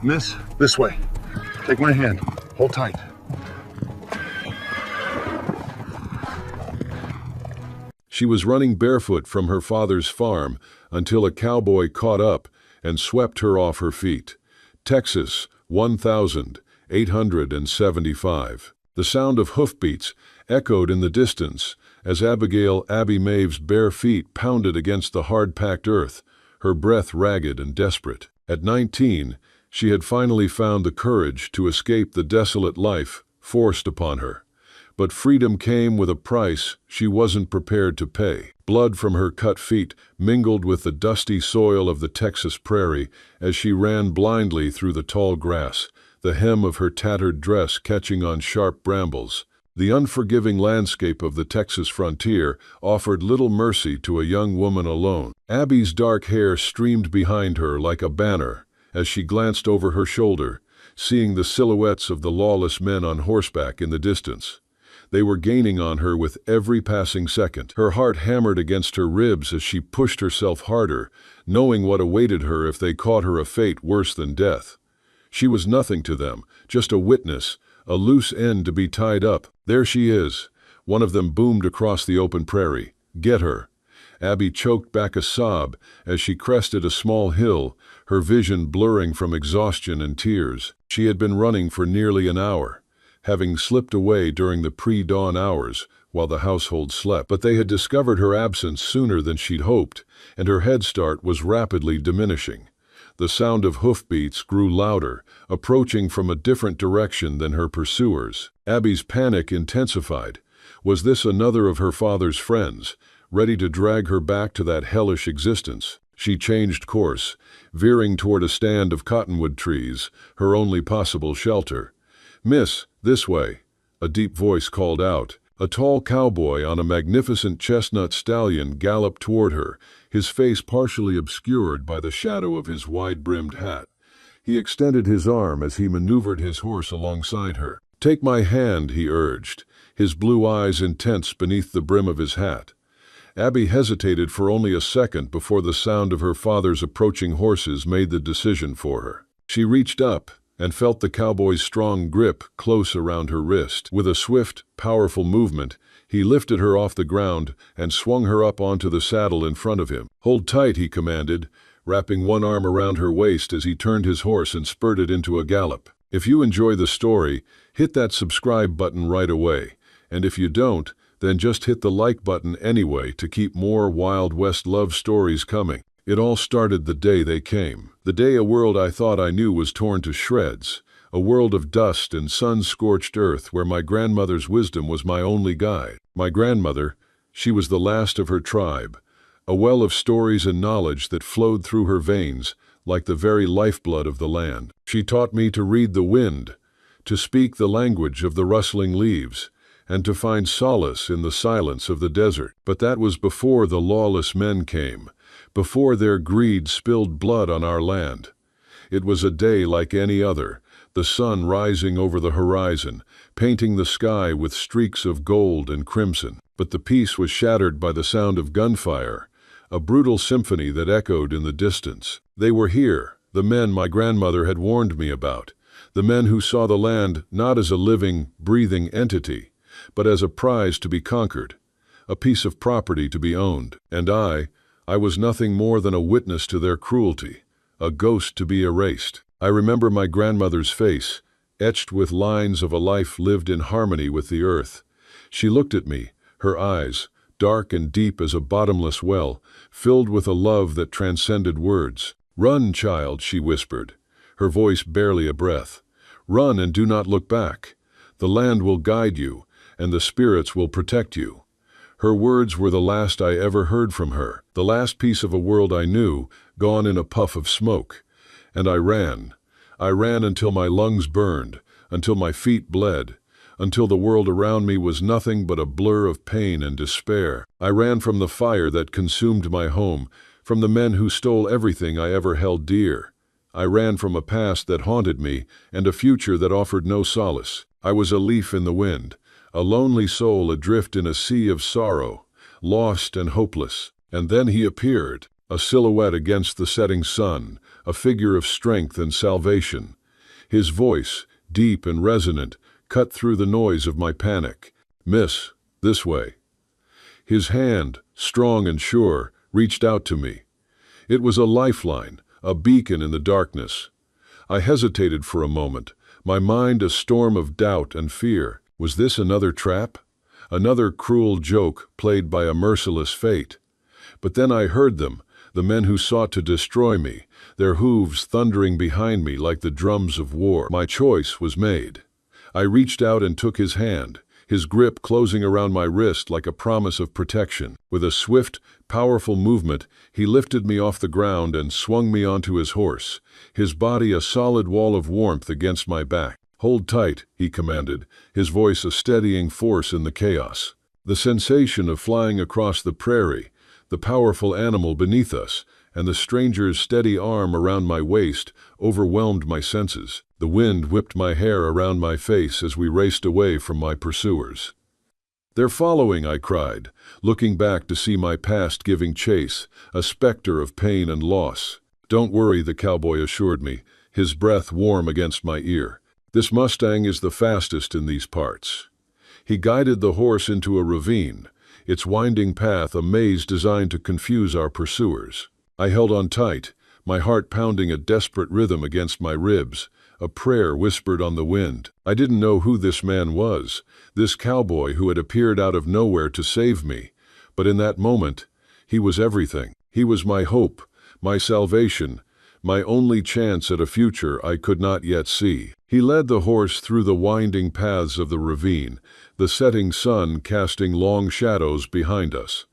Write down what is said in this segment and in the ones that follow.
Miss, this way. Take my hand. Hold tight. She was running barefoot from her father's farm until a cowboy caught up and swept her off her feet. Texas, 1875. The sound of hoofbeats echoed in the distance as Abigail Abby Maeve's bare feet pounded against the hard-packed earth, her breath ragged and desperate. At 19, she had finally found the courage to escape the desolate life forced upon her. But freedom came with a price she wasn't prepared to pay. Blood from her cut feet mingled with the dusty soil of the Texas prairie as she ran blindly through the tall grass, the hem of her tattered dress catching on sharp brambles. The unforgiving landscape of the Texas frontier offered little mercy to a young woman alone. Abby's dark hair streamed behind her like a banner as she glanced over her shoulder, seeing the silhouettes of the lawless men on horseback in the distance. They were gaining on her with every passing second. Her heart hammered against her ribs as she pushed herself harder, knowing what awaited her if they caught her a fate worse than death. She was nothing to them, just a witness, a loose end to be tied up. There she is. One of them boomed across the open prairie. Get her. Abby choked back a sob as she crested a small hill, her vision blurring from exhaustion and tears. She had been running for nearly an hour, having slipped away during the pre-dawn hours while the household slept. But they had discovered her absence sooner than she'd hoped, and her head start was rapidly diminishing. The sound of hoofbeats grew louder, approaching from a different direction than her pursuers. Abby's panic intensified. Was this another of her father's friends, ready to drag her back to that hellish existence? She changed course, veering toward a stand of cottonwood trees, her only possible shelter. "Miss, this way," a deep voice called out. A tall cowboy on a magnificent chestnut stallion galloped toward her, his face partially obscured by the shadow of his wide-brimmed hat. He extended his arm as he maneuvered his horse alongside her. "Take my hand," he urged, his blue eyes intense beneath the brim of his hat. Abby hesitated for only a second before the sound of her father's approaching horses made the decision for her. She reached up and felt the cowboy's strong grip close around her wrist. With a swift, powerful movement, he lifted her off the ground and swung her up onto the saddle in front of him. "Hold tight," he commanded, wrapping one arm around her waist as he turned his horse and spurted into a gallop. If you enjoy the story, hit that subscribe button right away. And if you don't, then just hit the like button anyway to keep more Wild West love stories coming. It all started the day they came. The day a world I thought I knew was torn to shreds. A world of dust and sun-scorched earth where my grandmother's wisdom was my only guide. My grandmother, she was the last of her tribe. A well of stories and knowledge that flowed through her veins like the very lifeblood of the land. She taught me to read the wind, to speak the language of the rustling leaves, and to find solace in the silence of the desert. But that was before the lawless men came, before their greed spilled blood on our land. It was a day like any other, the sun rising over the horizon, painting the sky with streaks of gold and crimson. But the peace was shattered by the sound of gunfire, a brutal symphony that echoed in the distance. They were here, the men my grandmother had warned me about, the men who saw the land not as a living, breathing entity, but as a prize to be conquered, a piece of property to be owned. And I was nothing more than a witness to their cruelty, a ghost to be erased. I remember my grandmother's face, etched with lines of a life lived in harmony with the earth. She looked at me, her eyes, dark and deep as a bottomless well, filled with a love that transcended words. "Run, child," she whispered, her voice barely a breath. "Run and do not look back. The land will guide you, and the spirits will protect you." Her words were the last I ever heard from her, the last piece of a world I knew, gone in a puff of smoke. And I ran. I ran until my lungs burned, until my feet bled, until the world around me was nothing but a blur of pain and despair. I ran from the fire that consumed my home, from the men who stole everything I ever held dear. I ran from a past that haunted me and a future that offered no solace. I was a leaf in the wind, a lonely soul adrift in a sea of sorrow, lost and hopeless. And then he appeared, a silhouette against the setting sun, a figure of strength and salvation. His voice, deep and resonant, cut through the noise of my panic. "Miss, this way." His hand, strong and sure, reached out to me. It was a lifeline, a beacon in the darkness. I hesitated for a moment, my mind a storm of doubt and fear. Was this another trap? Another cruel joke played by a merciless fate? But then I heard them, the men who sought to destroy me, their hooves thundering behind me like the drums of war. My choice was made. I reached out and took his hand, his grip closing around my wrist like a promise of protection. With a swift, powerful movement, he lifted me off the ground and swung me onto his horse, his body a solid wall of warmth against my back. "Hold tight," he commanded, his voice a steadying force in the chaos. The sensation of flying across the prairie, the powerful animal beneath us, and the stranger's steady arm around my waist overwhelmed my senses. The wind whipped my hair around my face as we raced away from my pursuers. "They're following," I cried, looking back to see my past giving chase, a specter of pain and loss. "Don't worry," the cowboy assured me, his breath warm against my ear. "This Mustang is the fastest in these parts." He guided the horse into a ravine, its winding path a maze designed to confuse our pursuers. I held on tight, my heart pounding a desperate rhythm against my ribs, a prayer whispered on the wind. I didn't know who this man was, this cowboy who had appeared out of nowhere to save me, but in that moment, he was everything. He was my hope, my salvation, my only chance at a future I could not yet see. He led the horse through the winding paths of the ravine, the setting sun casting long shadows behind us.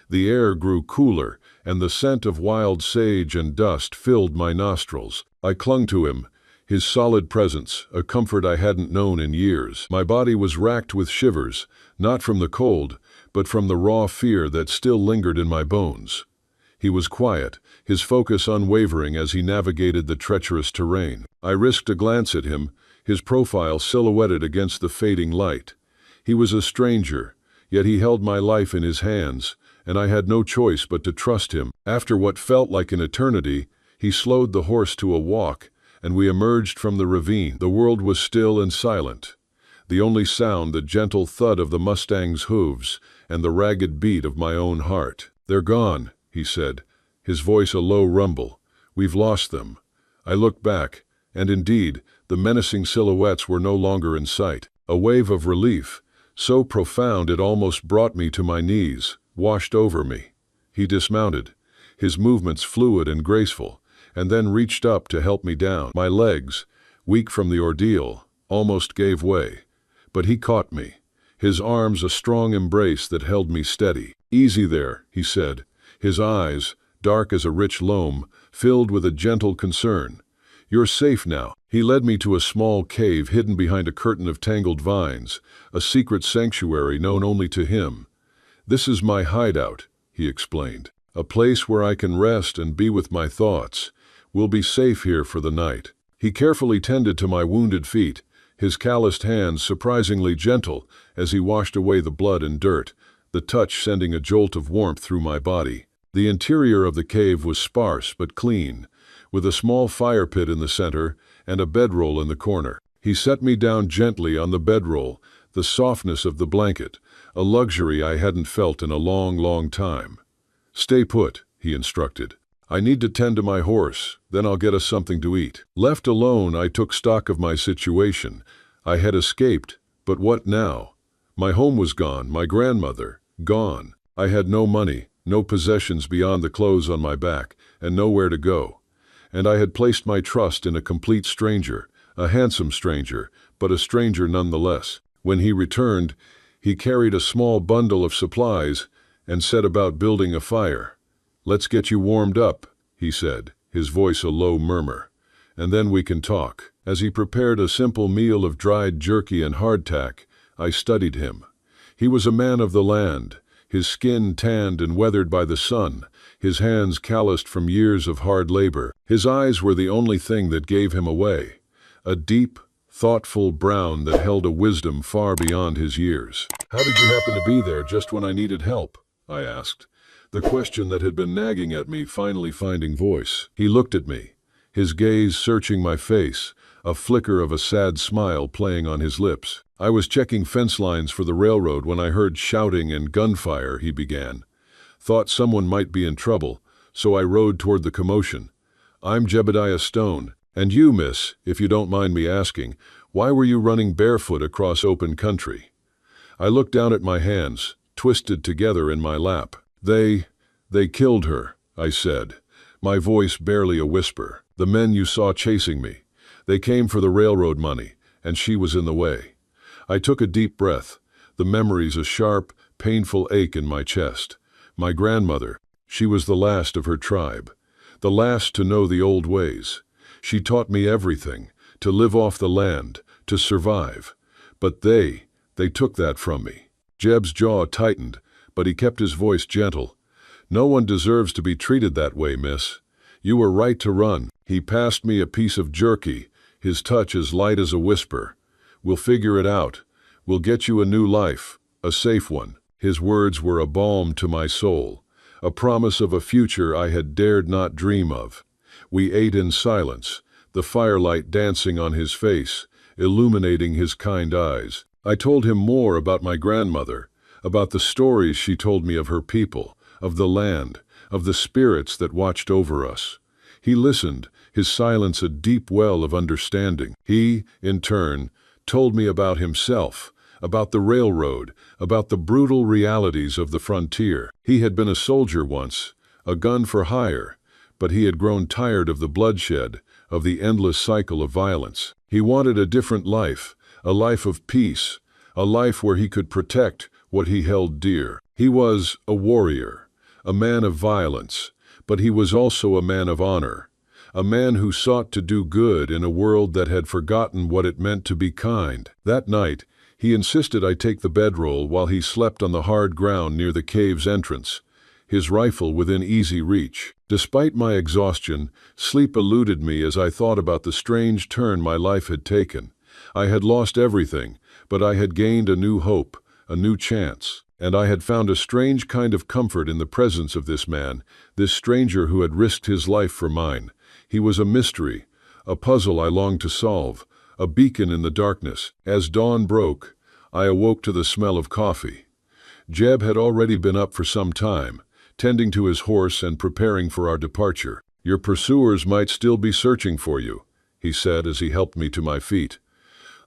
The air grew cooler, and the scent of wild sage and dust filled my nostrils. I clung to him, his solid presence, a comfort I hadn't known in years. My body was racked with shivers, not from the cold, but from the raw fear that still lingered in my bones. He was quiet, his focus unwavering as he navigated the treacherous terrain. I risked a glance at him, his profile silhouetted against the fading light. He was a stranger, yet he held my life in his hands, and I had no choice but to trust him. After what felt like an eternity, he slowed the horse to a walk, and we emerged from the ravine. The world was still and silent. The only sound the gentle thud of the Mustang's hooves and the ragged beat of my own heart. "They're gone," he said, his voice a low rumble. "We've lost them." I looked back, and indeed, the menacing silhouettes were no longer in sight. A wave of relief, so profound it almost brought me to my knees, washed over me. He dismounted, his movements fluid and graceful, and then reached up to help me down. My legs, weak from the ordeal, almost gave way, but he caught me, his arms a strong embrace that held me steady. "Easy there," he said, his eyes, dark as a rich loam, filled with a gentle concern. "You're safe now." He led me to a small cave hidden behind a curtain of tangled vines, a secret sanctuary known only to him. "This is my hideout," he explained, "a place where I can rest and be with my thoughts. We'll be safe here for the night." He carefully tended to my wounded feet, his calloused hands surprisingly gentle as he washed away the blood and dirt, the touch sending a jolt of warmth through my body. The interior of the cave was sparse but clean, with a small fire pit in the center and a bedroll in the corner. He set me down gently on the bedroll, the softness of the blanket, a luxury I hadn't felt in a long, long time. "Stay put," he instructed. "I need to tend to my horse, then I'll get us something to eat." Left alone, I took stock of my situation. I had escaped, but what now? My home was gone, my grandmother, gone. I had no money, no possessions beyond the clothes on my back, and nowhere to go. And I had placed my trust in a complete stranger, a handsome stranger, but a stranger nonetheless. When he returned, he carried a small bundle of supplies and set about building a fire. "Let's get you warmed up," he said, his voice a low murmur, "and then we can talk." As he prepared a simple meal of dried jerky and hardtack, I studied him. He was a man of the land, his skin tanned and weathered by the sun, his hands calloused from years of hard labor. His eyes were the only thing that gave him away, a deep, thoughtful brown that held a wisdom far beyond his years. "How did you happen to be there just when I needed help?" I asked, the question that had been nagging at me finally finding voice. He looked at me, his gaze searching my face, a flicker of a sad smile playing on his lips. "I was checking fence lines for the railroad when I heard shouting and gunfire," he began. "Thought someone might be in trouble, so I rode toward the commotion. I'm Jebediah Stone. And you, miss, if you don't mind me asking, why were you running barefoot across open country?" I looked down at my hands, twisted together in my lap. They killed her," I said, my voice barely a whisper. "The men you saw chasing me. They came for the railroad money, and she was in the way." I took a deep breath, the memories a sharp, painful ache in my chest. My grandmother, she was the last of her tribe, the last to know the old ways. She taught me everything, to live off the land, to survive. But they took that from me. Jeb's jaw tightened, but he kept his voice gentle. "No one deserves to be treated that way, miss. You were right to run." He passed me a piece of jerky, his touch as light as a whisper. "We'll figure it out. We'll get you a new life, a safe one." His words were a balm to my soul, a promise of a future I had dared not dream of. We ate in silence, the firelight dancing on his face, illuminating his kind eyes. I told him more about my grandmother, about the stories she told me of her people, of the land, of the spirits that watched over us. He listened, his silence a deep well of understanding. He, in turn, told me about himself, about the railroad, about the brutal realities of the frontier. He had been a soldier once, a gun for hire, but he had grown tired of the bloodshed, of the endless cycle of violence. He wanted a different life, a life of peace, a life where he could protect what he held dear. He was a warrior, a man of violence, but he was also a man of honor, a man who sought to do good in a world that had forgotten what it meant to be kind. That night, he insisted I take the bedroll while he slept on the hard ground near the cave's entrance, his rifle within easy reach. Despite my exhaustion, sleep eluded me as I thought about the strange turn my life had taken. I had lost everything, but I had gained a new hope, a new chance, and I had found a strange kind of comfort in the presence of this man, this stranger who had risked his life for mine. He was a mystery, a puzzle I longed to solve, a beacon in the darkness. As dawn broke, I awoke to the smell of coffee. Jeb had already been up for some time, tending to his horse and preparing for our departure. "Your pursuers might still be searching for you," he said as he helped me to my feet.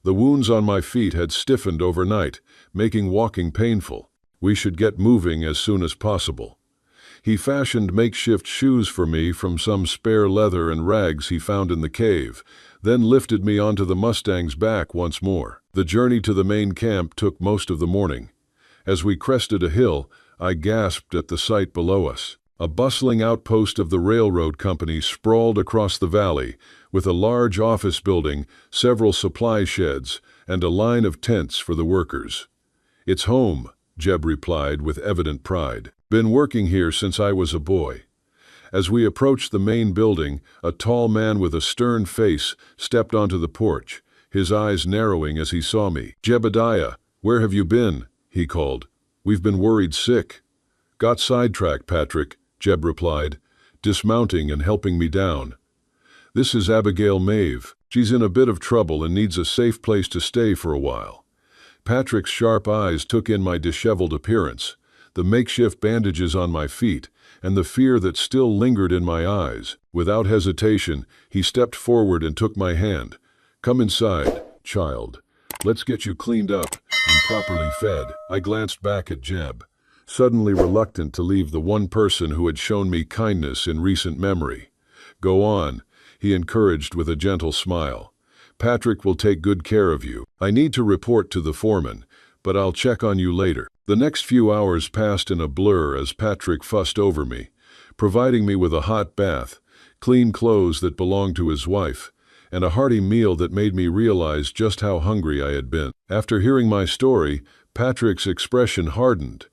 The wounds on my feet had stiffened overnight, making walking painful. "We should get moving as soon as possible." He fashioned makeshift shoes for me from some spare leather and rags he found in the cave, then lifted me onto the Mustang's back once more. The journey to the main camp took most of the morning. As we crested a hill, I gasped at the sight below us. A bustling outpost of the railroad company sprawled across the valley, with a large office building, several supply sheds, and a line of tents for the workers. "It's home," Jeb replied with evident pride. "Been working here since I was a boy." As we approached the main building, a tall man with a stern face stepped onto the porch, his eyes narrowing as he saw me. "Jebediah, where have you been?" he called. "We've been worried sick." "Got sidetracked, Patrick," Jeb replied, dismounting and helping me down. "This is Abigail Mave. She's in a bit of trouble and needs a safe place to stay for a while." Patrick's sharp eyes took in my disheveled appearance, the makeshift bandages on my feet, and the fear that still lingered in my eyes. Without hesitation, he stepped forward and took my hand. "Come inside, child. Let's get you cleaned up and properly fed." I glanced back at Jeb, suddenly reluctant to leave the one person who had shown me kindness in recent memory. "Go on," he encouraged with a gentle smile. "Patrick will take good care of you. I need to report to the foreman, but I'll check on you later." The next few hours passed in a blur as Patrick fussed over me, providing me with a hot bath, clean clothes that belonged to his wife, and a hearty meal that made me realize just how hungry I had been. After hearing my story, Patrick's expression hardened.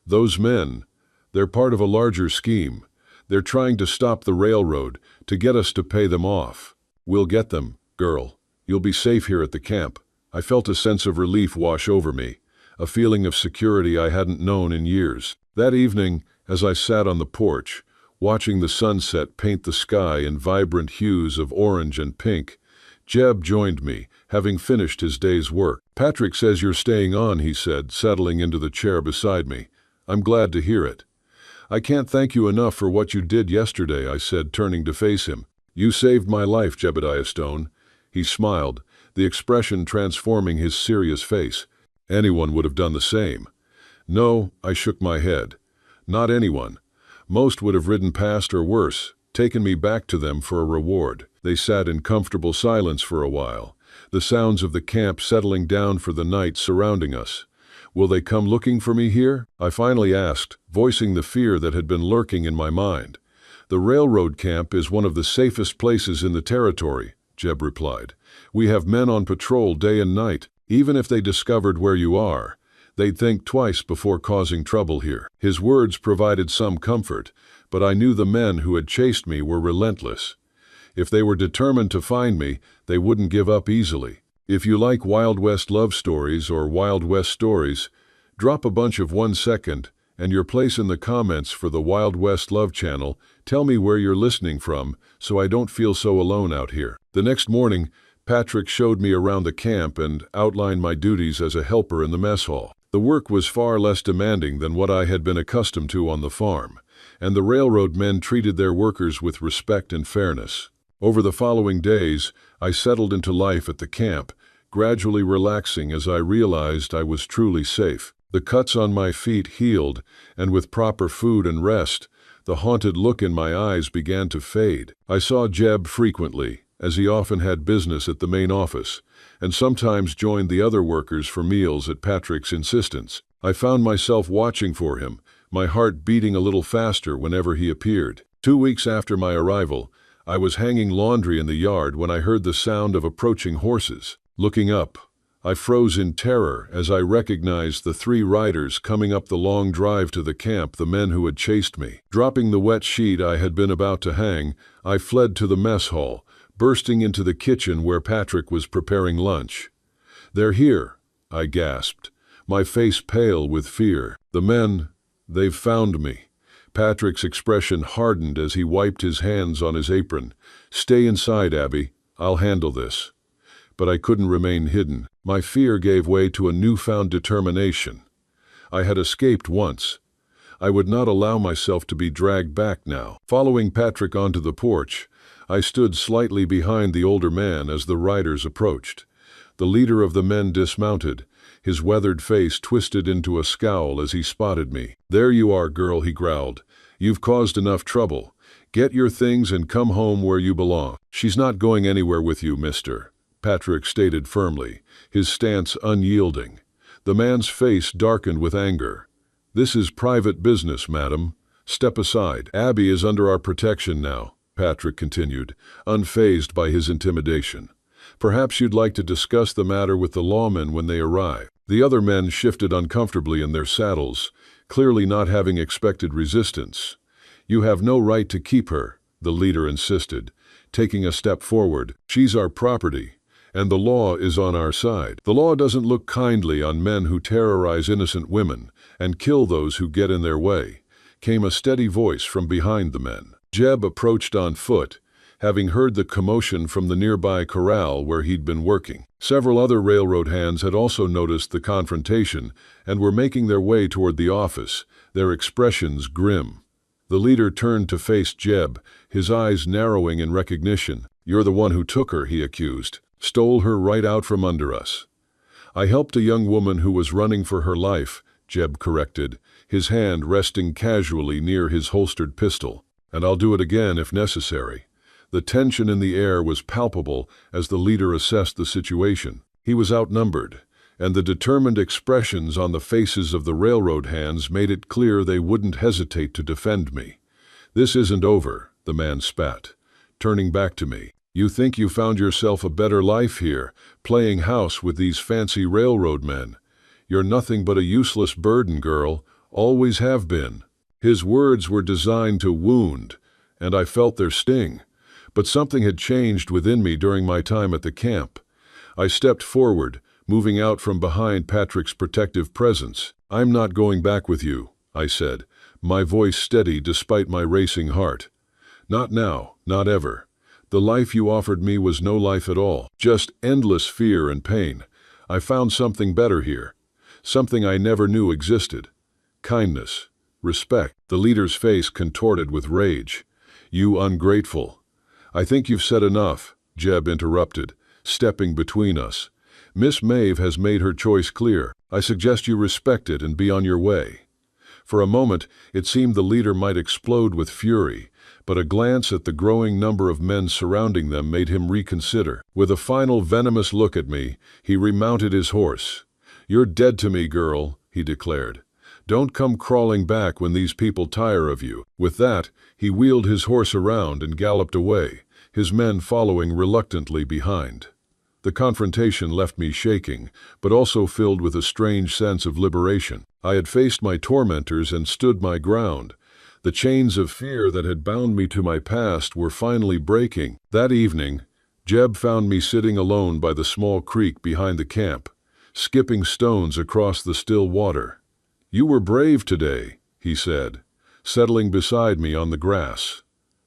"Those men, they're part of a larger scheme. They're trying to stop the railroad, to get us to pay them off. We'll get them, girl. You'll be safe here at the camp." I felt a sense of relief wash over me, a feeling of security I hadn't known in years. That evening, as I sat on the porch, Watching the sunset paint the sky in vibrant hues of orange and pink, Jeb joined me, having finished his day's work. "Patrick says you're staying on," he said, settling into the chair beside me. "I'm glad to hear it." "I can't thank you enough for what you did yesterday," I said, turning to face him. "You saved my life, Jebediah Stone." He smiled, the expression transforming his serious face. "Anyone would have done the same." "No," I shook my head. "Not anyone. Most would have ridden past or worse, taken me back to them for a reward." They sat in comfortable silence for a while, the sounds of the camp settling down for the night surrounding us. "Will they come looking for me here?" I finally asked, voicing the fear that had been lurking in my mind. "The railroad camp is one of the safest places in the territory," Jeb replied. "We have men on patrol day and night. Even if they discovered where you are, they'd think twice before causing trouble here." His words provided some comfort, but I knew the men who had chased me were relentless. If they were determined to find me, they wouldn't give up easily. If you like Wild West love stories or Wild West stories, drop a bunch of 1 second and your place in the comments for the Wild West Love channel. Tell me where you're listening from so I don't feel so alone out here. The next morning, Patrick showed me around the camp and outlined my duties as a helper in the mess hall. The work was far less demanding than what I had been accustomed to on the farm, and the railroad men treated their workers with respect and fairness. Over the following days, I settled into life at the camp, gradually relaxing as I realized I was truly safe. The cuts on my feet healed, and with proper food and rest, the haunted look in my eyes began to fade. I saw Jeb frequently, as he often had business at the main office, and sometimes joined the other workers for meals at Patrick's insistence. I found myself watching for him, my heart beating a little faster whenever he appeared. 2 weeks after my arrival, I was hanging laundry in the yard when I heard the sound of approaching horses. Looking up, I froze in terror as I recognized the 3 riders coming up the long drive to the camp, the men who had chased me. Dropping the wet sheet I had been about to hang, I fled to the mess hall, bursting into the kitchen where Patrick was preparing lunch. "They're here," I gasped, my face pale with fear. "The men, they've found me." Patrick's expression hardened as he wiped his hands on his apron. "Stay inside, Abby. I'll handle this." But I couldn't remain hidden. My fear gave way to a newfound determination. I had escaped once. I would not allow myself to be dragged back now. Following Patrick onto the porch, I stood slightly behind the older man as the riders approached. The leader of the men dismounted, his weathered face twisted into a scowl as he spotted me. "There you are, girl," he growled. "You've caused enough trouble. Get your things and come home where you belong." "She's not going anywhere with you, mister," Patrick stated firmly, his stance unyielding. The man's face darkened with anger. "This is private business, madam. Step aside." "Abby is under our protection now," Patrick continued, unfazed by his intimidation. "Perhaps you'd like to discuss the matter with the lawmen when they arrive." The other men shifted uncomfortably in their saddles, clearly not having expected resistance. "You have no right to keep her," the leader insisted, taking a step forward. "She's our property, and the law is on our side. The law doesn't look kindly on men who terrorize innocent women and kill those who get in their way," came a steady voice from behind the men. Jeb approached on foot, having heard the commotion from the nearby corral where he'd been working. Several other railroad hands had also noticed the confrontation and were making their way toward the office, their expressions grim. The leader turned to face Jeb, his eyes narrowing in recognition. "You're the one who took her," he accused. "Stole her right out from under us." "I helped a young woman who was running for her life," Jeb corrected, his hand resting casually near his holstered pistol. "And I'll do it again if necessary." The tension in the air was palpable as the leader assessed the situation. He was outnumbered, and the determined expressions on the faces of the railroad hands made it clear they wouldn't hesitate to defend me. "This isn't over," the man spat, turning back to me. "You think you found yourself a better life here, playing house with these fancy railroad men. You're nothing but a useless burden, girl, always have been." His words were designed to wound, and I felt their sting. But something had changed within me during my time at the camp. I stepped forward, moving out from behind Patrick's protective presence. "I'm not going back with you," I said, my voice steady despite my racing heart. "Not now, not ever. The life you offered me was no life at all, just endless fear and pain. I found something better here, something I never knew existed. Kindness, respect." The leader's face contorted with rage. "You ungrateful." "I think you've said enough," Jeb interrupted, stepping between us. "Miss Maeve has made her choice clear. I suggest you respect it and be on your way." For a moment, it seemed the leader might explode with fury, but a glance at the growing number of men surrounding them made him reconsider. With a final venomous look at me, he remounted his horse. "You're dead to me, girl," he declared. "Don't come crawling back when these people tire of you." With that, he wheeled his horse around and galloped away, his men following reluctantly behind. The confrontation left me shaking, but also filled with a strange sense of liberation. I had faced my tormentors and stood my ground. The chains of fear that had bound me to my past were finally breaking. That evening, Jeb found me sitting alone by the small creek behind the camp, skipping stones across the still water. "You were brave today," he said, settling beside me on the grass.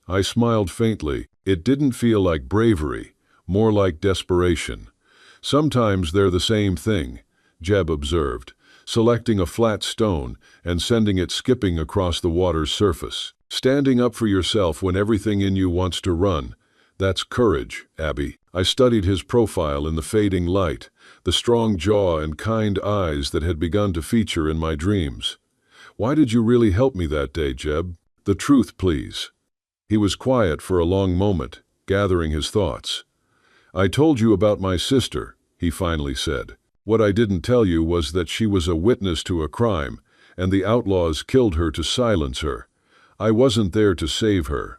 I smiled faintly. It didn't feel like bravery, more like desperation. "Sometimes they're the same thing," Jeb observed, selecting a flat stone and sending it skipping across the water's surface. "Standing up for yourself when everything in you wants to run. That's courage, Abby." I studied his profile in the fading light, the strong jaw and kind eyes that had begun to feature in my dreams. "Why did you really help me that day, Jeb? The truth, please." He was quiet for a long moment, gathering his thoughts. "I told you about my sister," he finally said. "What I didn't tell you was that she was a witness to a crime, and the outlaws killed her to silence her. I wasn't there to save her."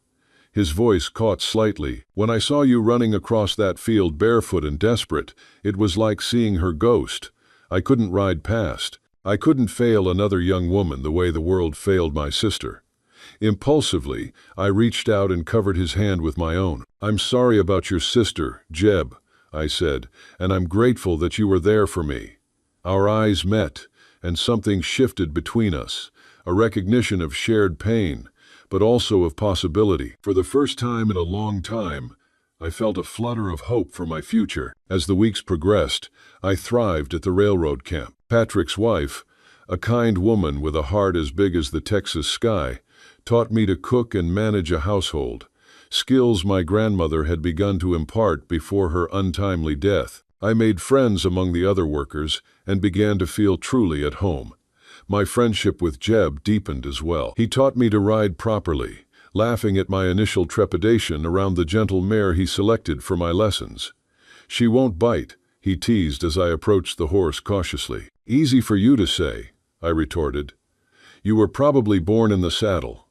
His voice caught slightly. "When I saw you running across that field barefoot and desperate, it was like seeing her ghost. I couldn't ride past. I couldn't fail another young woman the way the world failed my sister." Impulsively, I reached out and covered his hand with my own. "I'm sorry about your sister, Jeb," I said, "and I'm grateful that you were there for me." Our eyes met, and something shifted between us, a recognition of shared pain, but also of possibility. For the first time in a long time, I felt a flutter of hope for my future. As the weeks progressed, I thrived at the railroad camp. Patrick's wife, a kind woman with a heart as big as the Texas sky, taught me to cook and manage a household, skills my grandmother had begun to impart before her untimely death. I made friends among the other workers and began to feel truly at home. My friendship with Jeb deepened as well. He taught me to ride properly, laughing at my initial trepidation around the gentle mare he selected for my lessons. "She won't bite," he teased as I approached the horse cautiously. "Easy for you to say," I retorted. "You were probably born in the saddle."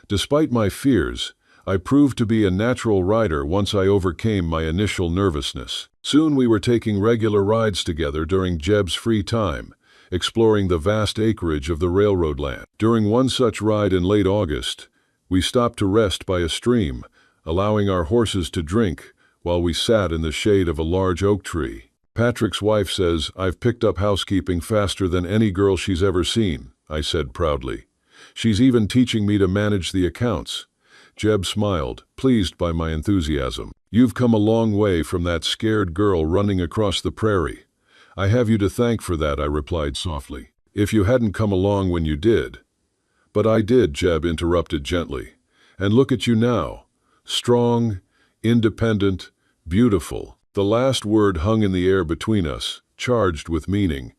Despite my fears, I proved to be a natural rider once I overcame my initial nervousness. Soon we were taking regular rides together during Jeb's free time, exploring the vast acreage of the railroad land. During one such ride in late August, we stopped to rest by a stream, allowing our horses to drink while we sat in the shade of a large oak tree. "Patrick's wife says I've picked up housekeeping faster than any girl she's ever seen," I said proudly. "She's even teaching me to manage the accounts." Jeb smiled, pleased by my enthusiasm. "You've come a long way from that scared girl running across the prairie." "I have you to thank for that," I replied softly. "If you hadn't come along when you did." "But I did," Jeb interrupted gently. "And look at you now. Strong, independent, beautiful." The last word hung in the air between us, charged with meaning.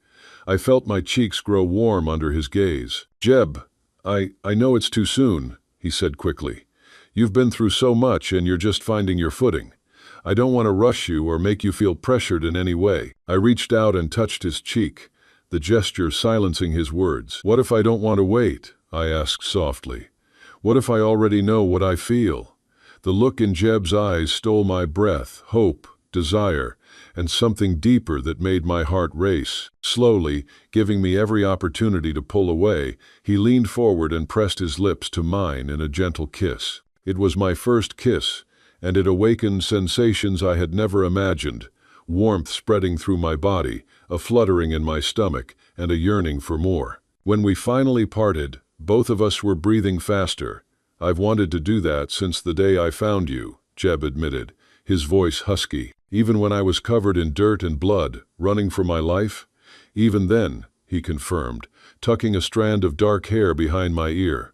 I felt my cheeks grow warm under his gaze. "Jeb, I know it's too soon," he said quickly. "You've been through so much and you're just finding your footing. I don't want to rush you or make you feel pressured in any way." I reached out and touched his cheek, the gesture silencing his words. "What if I don't want to wait?" I asked softly. "What if I already know what I feel?" The look in Jeb's eyes stole my breath, hope, desire, and something deeper that made my heart race. Slowly, giving me every opportunity to pull away, he leaned forward and pressed his lips to mine in a gentle kiss. It was my first kiss, and it awakened sensations I had never imagined, warmth spreading through my body, a fluttering in my stomach, and a yearning for more. When we finally parted, Both of us were breathing faster. "I've wanted to do that since the day I found you," Jeb admitted, his voice husky. "Even when I was covered in dirt and blood, running for my life?" "Even then," he confirmed, tucking a strand of dark hair behind my ear.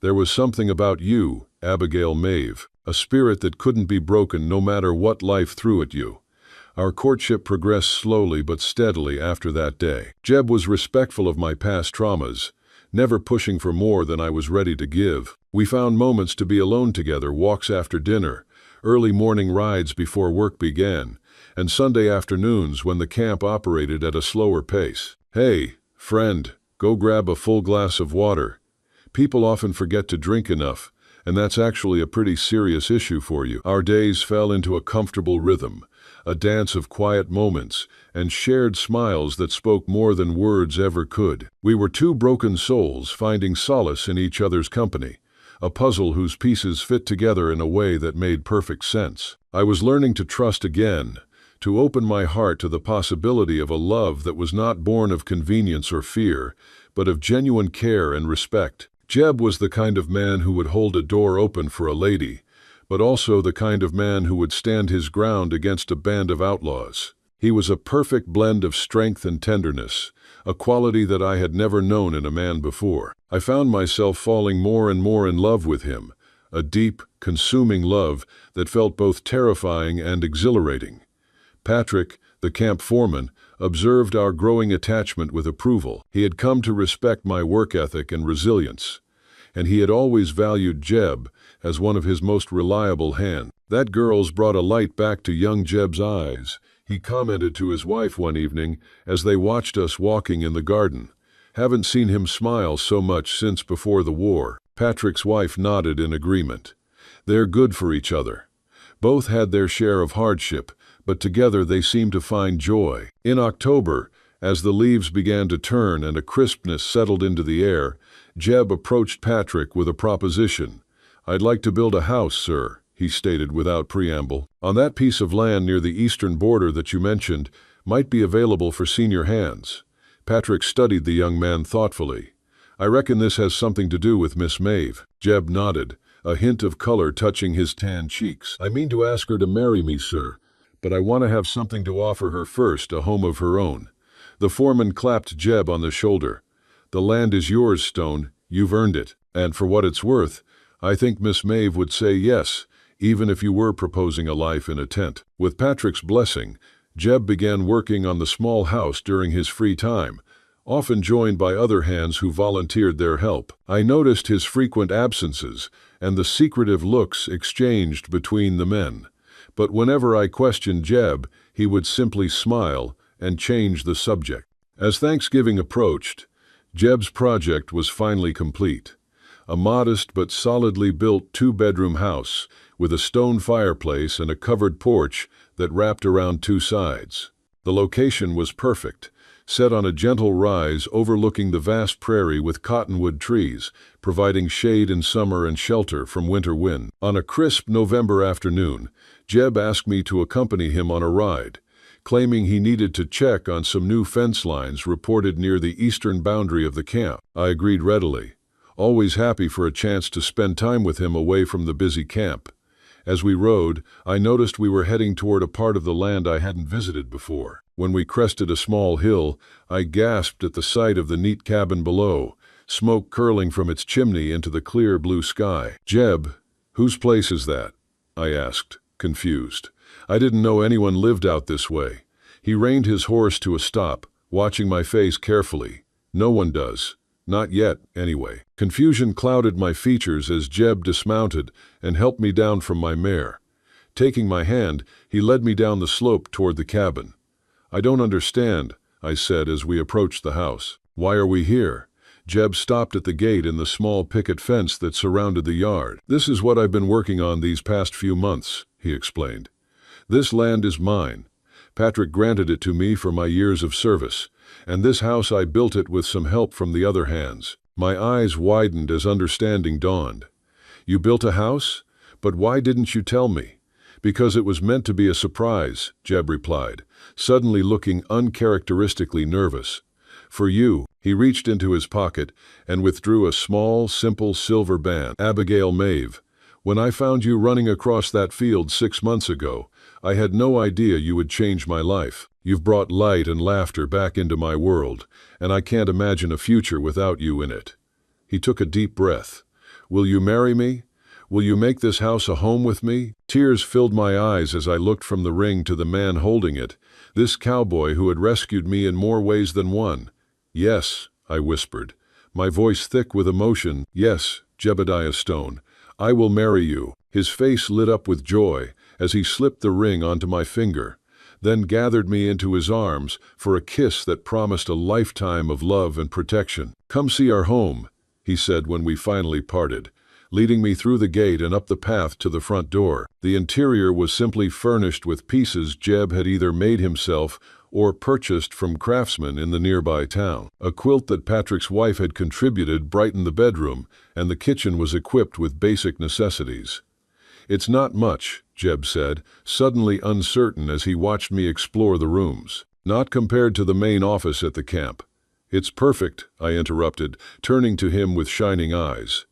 "There was something about you, Abigail Maeve, a spirit that couldn't be broken no matter what life threw at you." Our courtship progressed slowly but steadily after that day. Jeb was respectful of my past traumas, never pushing for more than I was ready to give. We found moments to be alone together, walks after dinner, early morning rides before work began, and Sunday afternoons when the camp operated at a slower pace. "Hey, friend, go grab a full glass of water. People often forget to drink enough, and that's actually a pretty serious issue for you." Our days fell into a comfortable rhythm, a dance of quiet moments and shared smiles that spoke more than words ever could. We were two broken souls finding solace in each other's company, a puzzle whose pieces fit together in a way that made perfect sense. I was learning to trust again, to open my heart to the possibility of a love that was not born of convenience or fear, but of genuine care and respect. Jeb was the kind of man who would hold a door open for a lady, but also the kind of man who would stand his ground against a band of outlaws. He was a perfect blend of strength and tenderness, a quality that I had never known in a man before. I found myself falling more and more in love with him, a deep, consuming love that felt both terrifying and exhilarating. Patrick, the camp foreman, observed our growing attachment with approval. He had come to respect my work ethic and resilience, and he had always valued Jeb as one of his most reliable hands. "That girl's brought a light back to young Jeb's eyes," he commented to his wife one evening as they watched us walking in the garden. "Haven't seen him smile so much since before the war." Patrick's wife nodded in agreement. They're good for each other. Both had their share of hardship, but together they seemed to find joy. In October, as the leaves began to turn and a crispness settled into the air, Jeb approached Patrick with a proposition. "I'd like to build a house, sir," he stated without preamble. "On that piece of land near the eastern border that you mentioned might be available for senior hands." Patrick studied the young man thoughtfully. "I reckon this has something to do with Miss Maeve." Jeb nodded, a hint of color touching his tan cheeks. "I mean to ask her to marry me, sir, but I want to have something to offer her first, a home of her own." The foreman clapped Jeb on the shoulder. "The land is yours, Stone. You've earned it. And for what it's worth, I think Miss Maeve would say yes, even if you were proposing a life in a tent." With Patrick's blessing, Jeb began working on the small house during his free time, often joined by other hands who volunteered their help. I noticed his frequent absences and the secretive looks exchanged between the men. But whenever I questioned Jeb, he would simply smile and change the subject. As Thanksgiving approached, Jeb's project was finally complete. A modest but solidly built two-bedroom house with a stone fireplace and a covered porch that wrapped around two sides. The location was perfect, set on a gentle rise overlooking the vast prairie with cottonwood trees, providing shade in summer and shelter from winter wind. On a crisp November afternoon, Jeb asked me to accompany him on a ride, claiming he needed to check on some new fence lines reported near the eastern boundary of the camp. I agreed readily, always happy for a chance to spend time with him away from the busy camp. As we rode, I noticed we were heading toward a part of the land I hadn't visited before. When we crested a small hill, I gasped at the sight of the neat cabin below, smoke curling from its chimney into the clear blue sky. "Jeb, whose place is that?" I asked, confused. I didn't know anyone lived out this way. He reined his horse to a stop, watching my face carefully. "No one does. Not yet, anyway." Confusion clouded my features as Jeb dismounted and helped me down from my mare. Taking my hand, he led me down the slope toward the cabin. "I don't understand," I said as we approached the house. "Why are we here?" Jeb stopped at the gate in the small picket fence that surrounded the yard. "This is what I've been working on these past few months," he explained. "This land is mine. Patrick granted it to me for my years of service, and this house I built it with some help from the other hands." My eyes widened as understanding dawned. "You built a house? But why didn't you tell me?" "Because it was meant to be a surprise," Jeb replied, suddenly looking uncharacteristically nervous. "For you, He reached into his pocket and withdrew a small, simple silver band. Abigail Maeve, when I found you running across that field 6 months ago, I had no idea you would change my life. You've brought light and laughter back into my world, and I can't imagine a future without you in it. He took a deep breath. Will you marry me? Will you make this house a home with me? Tears filled my eyes as I looked from the ring to the man holding it, this cowboy who had rescued me in more ways than one. Yes, I whispered, my voice thick with emotion. Yes, Jebediah Stone, I will marry you. His face lit up with joy as he slipped the ring onto my finger, then gathered me into his arms for a kiss that promised a lifetime of love and protection. Come see our home, he said when we finally parted, leading me through the gate and up the path to the front door. The interior was simply furnished with pieces Jeb had either made himself or purchased from craftsmen in the nearby town. A quilt that Patrick's wife had contributed brightened the bedroom, and the kitchen was equipped with basic necessities. It's not much, Jeb said, suddenly uncertain as he watched me explore the rooms. Not compared to the main office at the camp. It's perfect, I interrupted, turning to him with shining eyes.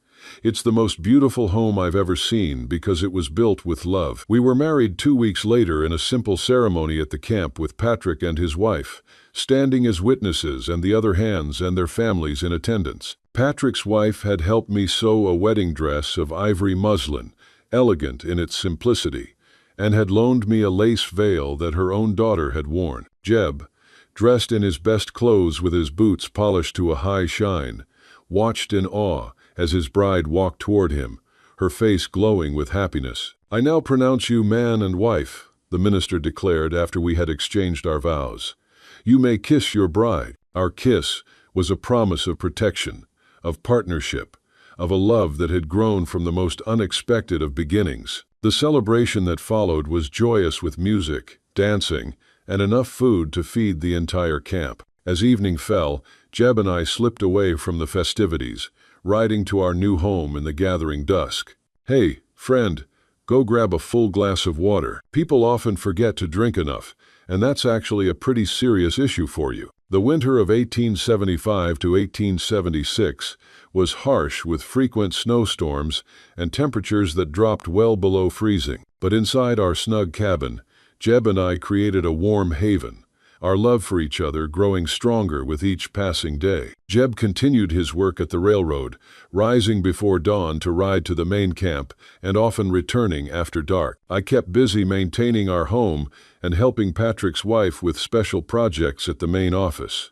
It's the most beautiful home I've ever seen because it was built with love. We were married 2 weeks later in a simple ceremony at the camp with Patrick and his wife, standing as witnesses and the other hands and their families in attendance. Patrick's wife had helped me sew a wedding dress of ivory muslin, elegant in its simplicity, and had loaned me a lace veil that her own daughter had worn. Jeb, dressed in his best clothes with his boots polished to a high shine, watched in awe as his bride walked toward him, her face glowing with happiness. I now pronounce you man and wife, the minister declared after we had exchanged our vows. You may kiss your bride. Our kiss was a promise of protection, of partnership, of a love that had grown from the most unexpected of beginnings. The celebration that followed was joyous with music, dancing, and enough food to feed the entire camp. As evening fell, Jeb and I slipped away from the festivities, riding to our new home in the gathering dusk. Hey, friend, go grab a full glass of water. People often forget to drink enough, and that's actually a pretty serious issue for you. The winter of 1875 to 1876 was harsh with frequent snowstorms and temperatures that dropped well below freezing. But inside our snug cabin, Jeb and I created a warm haven, our love for each other growing stronger with each passing day. Jeb continued his work at the railroad, rising before dawn to ride to the main camp and often returning after dark. I kept busy maintaining our home and helping Patrick's wife with special projects at the main office.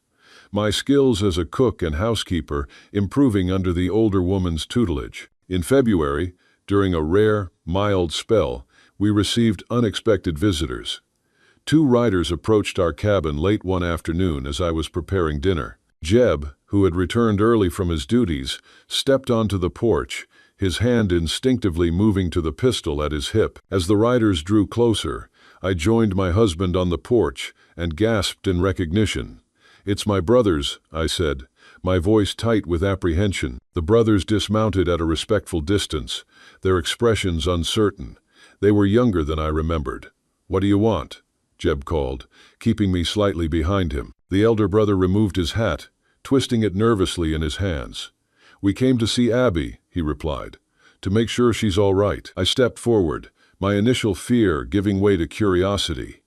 My skills as a cook and housekeeper improving under the older woman's tutelage. In February, during a rare, mild spell, we received unexpected visitors. 2 riders approached our cabin late one afternoon as I was preparing dinner. Jeb, who had returned early from his duties, stepped onto the porch, his hand instinctively moving to the pistol at his hip. As the riders drew closer, I joined my husband on the porch and gasped in recognition. "It's my brothers," I said, my voice tight with apprehension. The brothers dismounted at a respectful distance, their expressions uncertain. They were younger than I remembered. "What do you want?" Jeb called, keeping me slightly behind him. The elder brother removed his hat, twisting it nervously in his hands. "We came to see Abby," he replied, "to make sure she's all right." I stepped forward, my initial fear giving way to curiosity.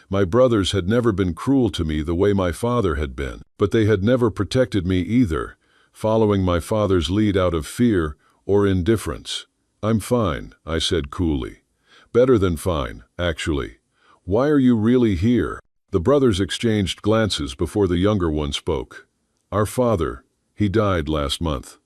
My brothers had never been cruel to me the way my father had been, but they had never protected me either, following my father's lead out of fear or indifference. "I'm fine," I said coolly. "Better than fine, actually. Why are you really here?" The brothers exchanged glances before the younger one spoke. "Our father, he died last month.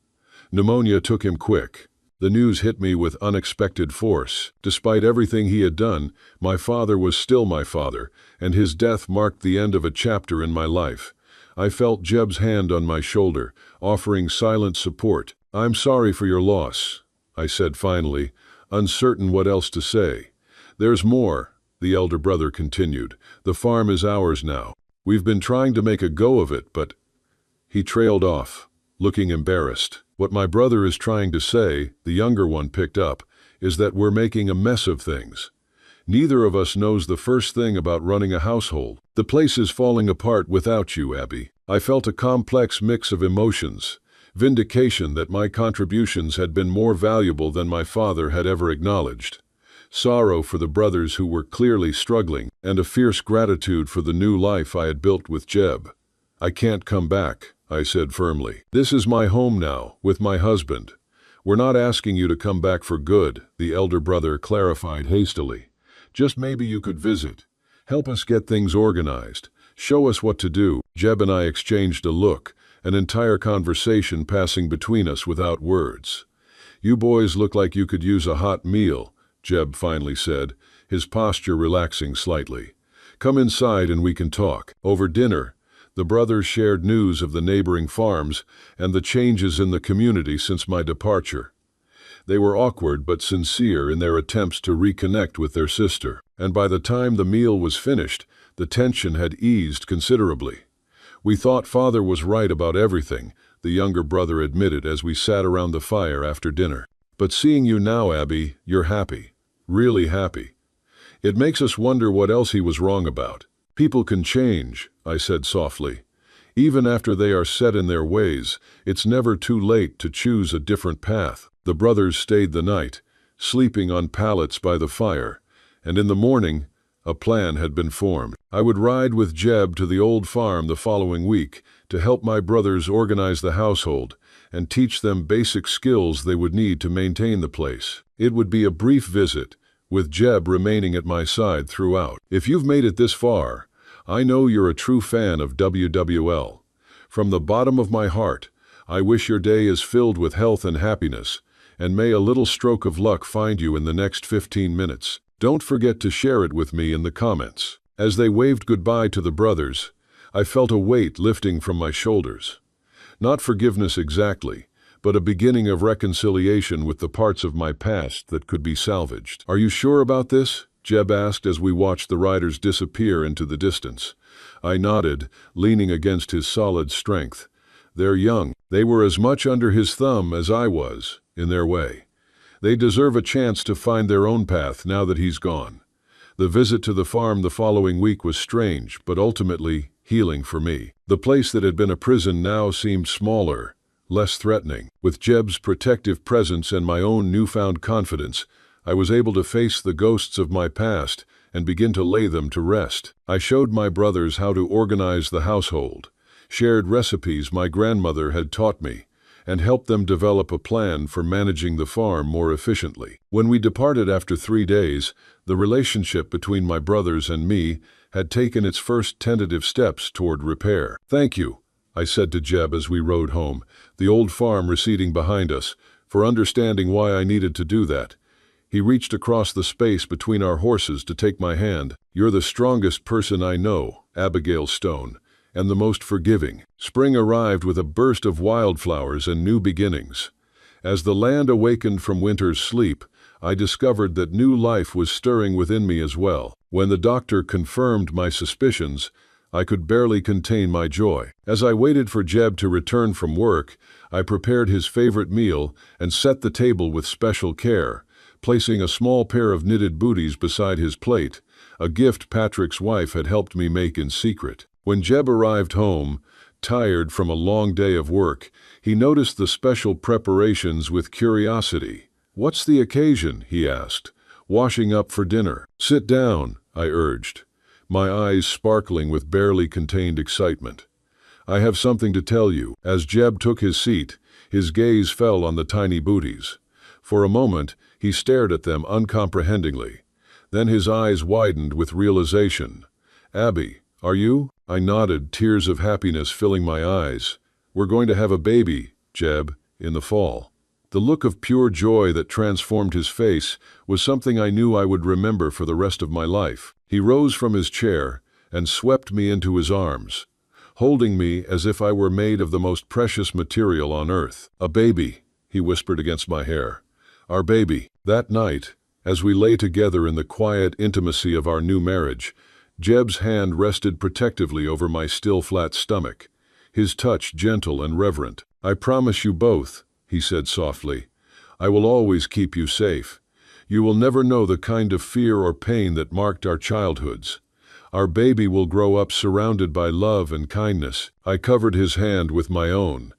Pneumonia took him quick." The news hit me with unexpected force. Despite everything he had done, my father was still my father, and his death marked the end of a chapter in my life. I felt Jeb's hand on my shoulder, offering silent support. "I'm sorry for your loss," I said finally, uncertain what else to say. "There's more," the elder brother continued. "The farm is ours now. We've been trying to make a go of it, but—" He trailed off, looking embarrassed. "What my brother is trying to say," the younger one picked up, "is that we're making a mess of things. Neither of us knows the first thing about running a household. The place is falling apart without you, Abby." I felt a complex mix of emotions, vindication that my contributions had been more valuable than my father had ever acknowledged, sorrow for the brothers who were clearly struggling, and a fierce gratitude for the new life I had built with Jeb. "I can't come back," I said firmly. "This is my home now, with my husband. We're not asking you to come back for good," the elder brother clarified hastily. "Just maybe you could visit, help us get things organized, show us what to do." Jeb and I exchanged a look, an entire conversation passing between us without words. "You boys look like you could use a hot meal," Jeb finally said, his posture relaxing slightly. "Come inside and we can talk." Over dinner, the brothers shared news of the neighboring farms and the changes in the community since my departure. They were awkward but sincere in their attempts to reconnect with their sister, and by the time the meal was finished, the tension had eased considerably. "We thought Father was right about everything," the younger brother admitted as we sat around the fire after dinner. "But seeing you now, Abby, you're happy. Really happy. It makes us wonder what else he was wrong about." "People can change," I said softly. "Even after they are set in their ways, it's never too late to choose a different path." The brothers stayed the night, sleeping on pallets by the fire, and in the morning, a plan had been formed. I would ride with Jeb to the old farm the following week to help my brothers organize the household and teach them basic skills they would need to maintain the place. It would be a brief visit, with Jeb remaining at my side throughout. If you've made it this far, I know you're a true fan of WWL. From the bottom of my heart, I wish your day is filled with health and happiness, and may a little stroke of luck find you in the next 15 minutes. Don't forget to share it with me in the comments. As they waved goodbye to the brothers, I felt a weight lifting from my shoulders. Not forgiveness exactly, but a beginning of reconciliation with the parts of my past that could be salvaged. "Are you sure about this?" Jeb asked as we watched the riders disappear into the distance. I nodded, leaning against his solid strength. "They're young. They were as much under his thumb as I was, in their way. They deserve a chance to find their own path now that he's gone." The visit to the farm the following week was strange, but ultimately healing for me. The place that had been a prison now seemed smaller, less threatening. With Jeb's protective presence and my own newfound confidence, I was able to face the ghosts of my past and begin to lay them to rest. I showed my brothers how to organize the household, shared recipes my grandmother had taught me, and helped them develop a plan for managing the farm more efficiently. When we departed after 3 days, the relationship between my brothers and me had taken its first tentative steps toward repair. "Thank you," I said to Jeb as we rode home, the old farm receding behind us, for understanding why I needed to do that. He reached across the space between our horses to take my hand. "You're the strongest person I know, Abigail Stone, and the most forgiving." Spring arrived with a burst of wildflowers and new beginnings. As the land awakened from winter's sleep, I discovered that new life was stirring within me as well. When the doctor confirmed my suspicions, I could barely contain my joy. As I waited for Jeb to return from work, I prepared his favorite meal and set the table with special care, placing a small pair of knitted booties beside his plate, a gift Patrick's wife had helped me make in secret. When Jeb arrived home, tired from a long day of work, he noticed the special preparations with curiosity. "What's the occasion?" he asked, washing up for dinner. "Sit down," I urged, my eyes sparkling with barely contained excitement. "I have something to tell you." As Jeb took his seat, his gaze fell on the tiny booties. For a moment, he stared at them uncomprehendingly. Then his eyes widened with realization. "Abby, are you?" I nodded, tears of happiness filling my eyes. "We're going to have a baby, Jeb, in the fall." The look of pure joy that transformed his face was something I knew I would remember for the rest of my life. He rose from his chair and swept me into his arms, holding me as if I were made of the most precious material on earth. "A baby," he whispered against my hair. "Our baby." That night, as we lay together in the quiet intimacy of our new marriage, Jeb's hand rested protectively over my still flat stomach, his touch gentle and reverent. "I promise you both," he said softly, "I will always keep you safe. You will never know the kind of fear or pain that marked our childhoods. Our baby will grow up surrounded by love and kindness." I covered his hand with my own,